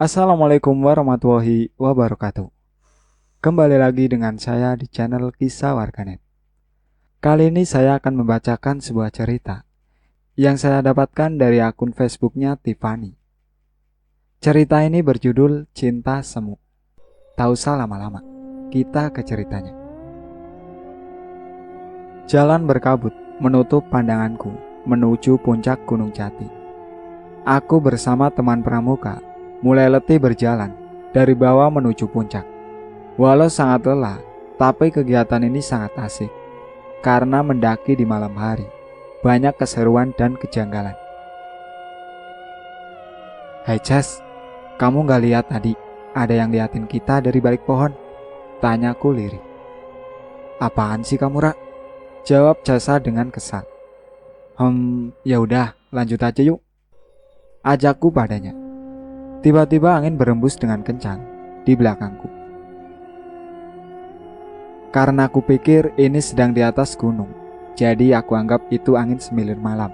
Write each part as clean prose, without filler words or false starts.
Assalamualaikum warahmatullahi wabarakatuh. Kembali lagi dengan saya di channel Kisah Warganet. Kali ini saya akan membacakan sebuah cerita yang saya dapatkan dari akun Facebooknya Tiffany. Cerita ini berjudul Cinta Semu. Tak usah lama-lama, kita ke ceritanya. Jalan berkabut menutup pandanganku menuju puncak Gunung Jati. Aku bersama teman pramuka mulai letih berjalan dari bawah menuju puncak. Walau sangat lelah, tapi kegiatan ini sangat asik karena mendaki di malam hari. Banyak keseruan dan kejanggalan. Hai Jas, kamu gak lihat tadi ada yang liatin kita dari balik pohon? Tanyaku lirih. Apaan sih kamu, Rak? Jawab Jasa dengan kesal. Ya udah, lanjut aja yuk. Ajakku padanya. Tiba-tiba angin berembus dengan kencang di belakangku. Karena aku pikir ini sedang di atas gunung, jadi aku anggap itu angin semilir malam.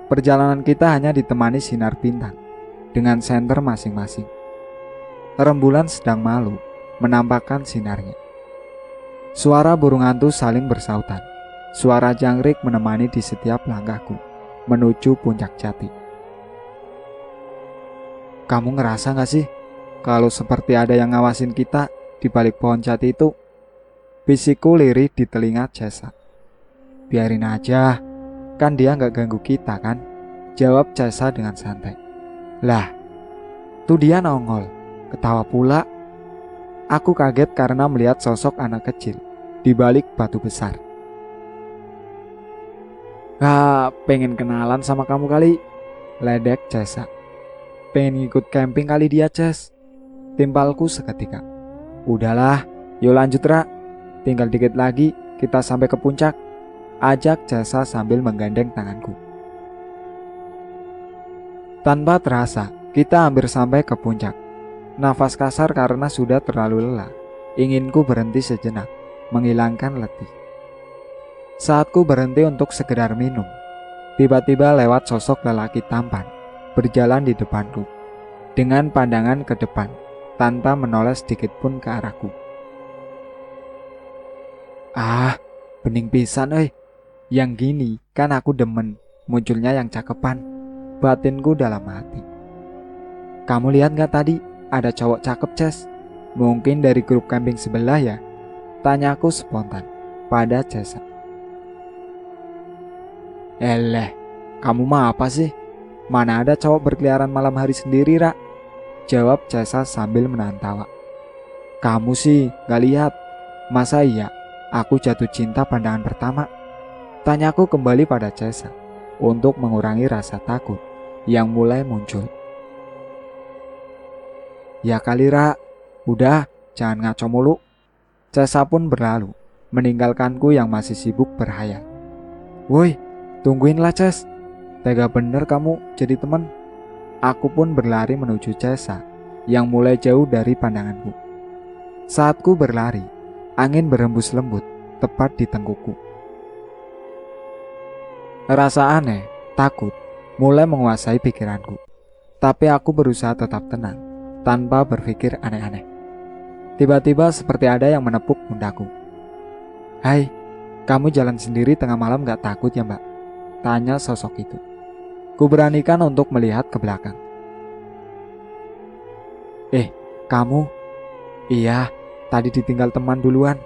Perjalanan kita hanya ditemani sinar bintang dengan senter masing-masing. Rembulan sedang malu menampakkan sinarnya. Suara burung hantu saling bersautan. Suara jangkrik menemani di setiap langkahku menuju puncak Jati. Kamu ngerasa gak sih kalau seperti ada yang ngawasin kita di balik pohon jati itu? Bisikku lirih di telinga Jasa. Biarin aja, kan dia gak ganggu kita kan? Jawab Jasa dengan santai. Lah, tuh dia nongol, ketawa pula. Aku kaget karena melihat sosok anak kecil di balik batu besar. Pengen kenalan sama kamu kali, ledek Jasa. Pengen ngikut camping kali dia, Jas. Timpalku seketika. Udahlah, yuk lanjut, Ra. Tinggal dikit lagi kita sampai ke puncak. Ajak Jasa sambil menggandeng tanganku. Tanpa terasa, kita hampir sampai ke puncak. Nafas kasar karena sudah terlalu lelah. Inginku berhenti sejenak, menghilangkan letih. Saatku berhenti untuk sekedar minum, tiba-tiba lewat sosok lelaki tampan berjalan di depanku dengan pandangan ke depan tanpa menoleh sedikit pun ke arahku. Bening pisan Yang gini kan aku demen, munculnya yang cakepan, batinku dalam hati. Kamu lihat gak tadi ada cowok cakep, Ces? Mungkin dari grup camping sebelah ya? Tanyaku spontan pada Jasa. Kamu mah apa sih? Mana ada cowok berkeliaran malam hari sendiri, Rak? Jawab Jasa sambil menahan tawa. Kamu sih gak lihat. Masa iya aku jatuh cinta pandangan pertama? Tanyaku kembali pada Jasa untuk mengurangi rasa takut yang mulai muncul. Ya kali, Rak. Udah, jangan ngaco mulu. Jasa pun berlalu, meninggalkanku yang masih sibuk berhayal. Woi, tungguinlah, Jas. Tega bener kamu jadi teman. Aku pun berlari menuju Jasa yang mulai jauh dari pandanganku. Saatku berlari, angin berembus lembut tepat di tengkukku. Rasa aneh, takut, mulai menguasai pikiranku. Tapi aku berusaha tetap tenang, tanpa berpikir aneh-aneh. Tiba-tiba seperti ada yang menepuk pundakku. Hai, kamu jalan sendiri tengah malam gak takut ya, Mbak? Tanya sosok itu. Kuberanikan untuk melihat ke belakang. Kamu? Iya, tadi ditinggal teman duluan.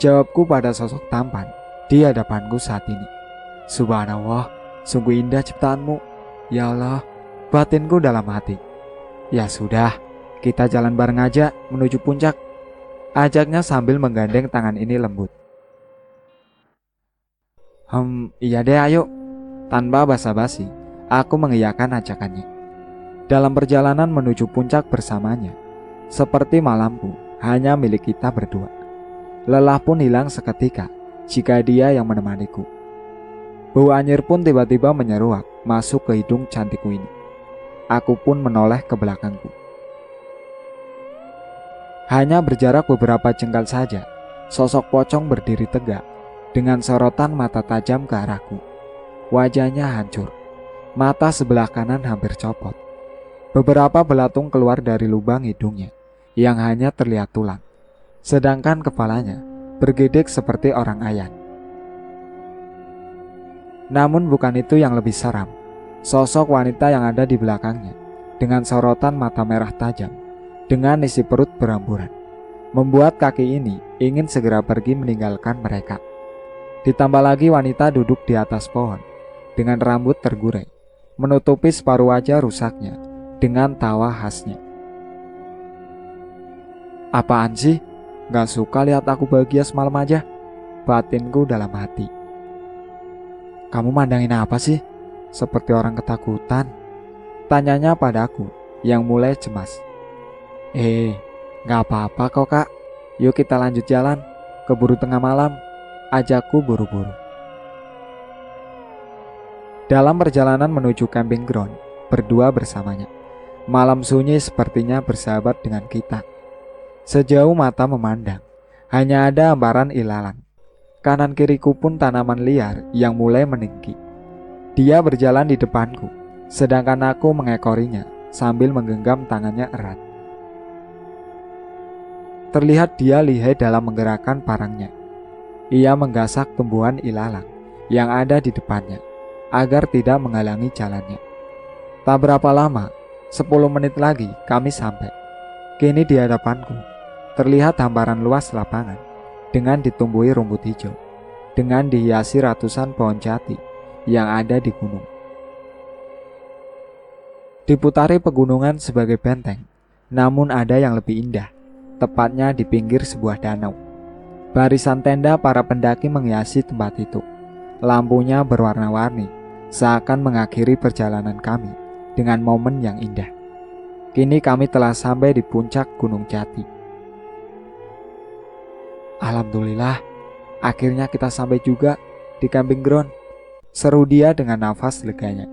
Jawabku pada sosok tampan di hadapanku saat ini. Subhanallah, sungguh indah ciptaanmu. Ya Allah, batinku dalam hati. Ya sudah, kita jalan bareng aja menuju puncak. Ajaknya sambil menggandeng tangan ini lembut. Iya deh, ayo. Tanpa basa-basi, aku mengiyakan ajakannya. Dalam perjalanan menuju puncak bersamanya, seperti malamku hanya milik kita berdua. Lelah pun hilang seketika jika dia yang menemaniku. Bau anyir pun tiba-tiba menyeruak masuk ke hidung cantikku ini. Aku pun menoleh ke belakangku. Hanya berjarak beberapa jengkal saja, sosok pocong berdiri tegak dengan sorotan mata tajam ke arahku. Wajahnya hancur, mata sebelah kanan hampir copot. Beberapa belatung keluar dari lubang hidungnya yang hanya terlihat tulang, sedangkan kepalanya bergedek seperti orang ayan. Namun bukan itu yang lebih seram. Sosok wanita yang ada di belakangnya dengan sorotan mata merah tajam, dengan isi perut beramburan, membuat kaki ini ingin segera pergi meninggalkan mereka. Ditambah lagi wanita duduk di atas pohon dengan rambut tergurai, menutupi separuh wajah rusaknya dengan tawa khasnya. Apaan sih? Gak suka lihat aku bahagia semalam aja, batinku dalam hati. Kamu mandangin apa sih? Seperti orang ketakutan, tanyanya padaku yang mulai cemas. Gak apa-apa kok kak, yuk kita lanjut jalan, keburu tengah malam, ajakku buru-buru. Dalam perjalanan menuju camping ground, berdua bersamanya, malam sunyi sepertinya bersahabat dengan kita. Sejauh mata memandang, hanya ada hamparan ilalang. Kanan kiriku pun tanaman liar yang mulai meninggi. Dia berjalan di depanku, sedangkan aku mengekorinya sambil menggenggam tangannya erat. Terlihat dia lihai dalam menggerakkan parangnya. Ia menggasak tumbuhan ilalang yang ada di depannya agar tidak menghalangi jalannya. Tak berapa lama, 10 menit lagi kami sampai. Kini di hadapanku terlihat hamparan luas lapangan dengan ditumbuhi rumput hijau, dengan dihiasi ratusan pohon jati yang ada di gunung. Diputari pegunungan sebagai benteng, namun ada yang lebih indah, tepatnya di pinggir sebuah danau. Barisan tenda para pendaki menghiasi tempat itu. Lampunya berwarna-warni, seakan mengakhiri perjalanan kami dengan momen yang indah. Kini kami telah sampai di puncak Gunung Jati. Alhamdulillah, akhirnya kita sampai juga di camping ground, seru dia dengan nafas leganya.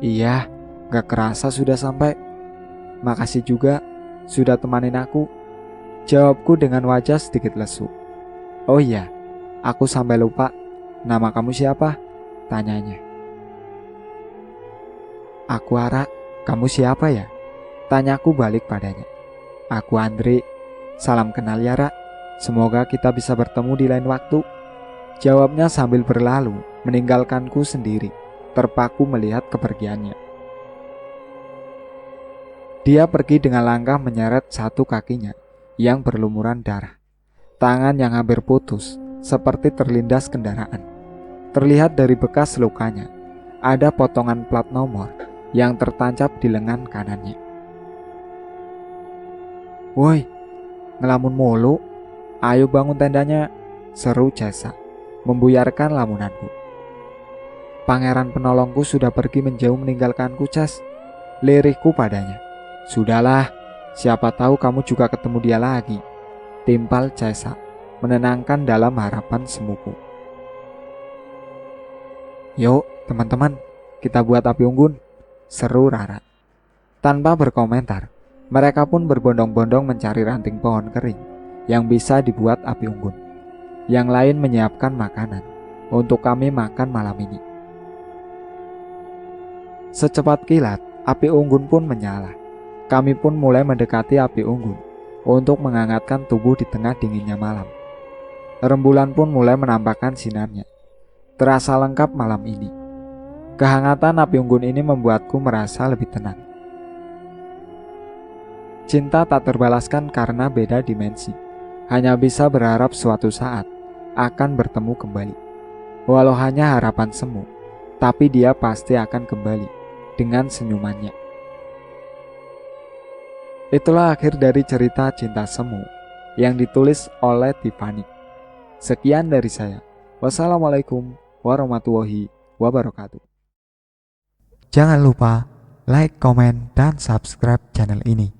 Iya, gak kerasa sudah sampai. Makasih juga sudah temanin aku, jawabku dengan wajah sedikit lesu. Oh iya, aku sampai lupa, nama kamu siapa? Tanyanya. Aku Ara, kamu siapa ya? Tanyaku balik padanya. Aku Andre, salam kenal ya Ra. Semoga kita bisa bertemu di lain waktu, jawabnya sambil berlalu meninggalkanku sendiri, terpaku melihat kepergiannya. Dia pergi dengan langkah menyeret satu kakinya yang berlumuran darah, tangan yang hampir putus seperti terlindas kendaraan. Terlihat dari bekas lukanya, ada potongan plat nomor yang tertancap di lengan kanannya. Woi, ngelamun mulu, ayo bangun tendanya, seru Jasa, membuyarkan lamunanku. Pangeran penolongku sudah pergi menjauh meninggalkanku, Cas, lirihku padanya. Sudahlah, siapa tahu kamu juga ketemu dia lagi, timpal Jasa, menenangkan dalam harapan semuku. Yuk teman-teman, kita buat api unggun, seru Rara. Tanpa berkomentar, mereka pun berbondong-bondong mencari ranting pohon kering yang bisa dibuat api unggun. Yang lain menyiapkan makanan untuk kami makan malam ini. Secepat kilat, api unggun pun menyala. Kami pun mulai mendekati api unggun untuk menghangatkan tubuh di tengah dinginnya malam. Rembulan pun mulai menampakkan sinarnya. Terasa lengkap malam ini. Kehangatan api unggun ini membuatku merasa lebih tenang. Cinta tak terbalaskan karena beda dimensi. Hanya bisa berharap suatu saat akan bertemu kembali. Walau hanya harapan semu, tapi dia pasti akan kembali dengan senyumannya. Itulah akhir dari cerita Cinta Semu yang ditulis oleh Tiffany. Sekian dari saya. Wassalamualaikum warahmatullahi wabarakatuh. Jangan lupa like, komen, dan subscribe channel ini.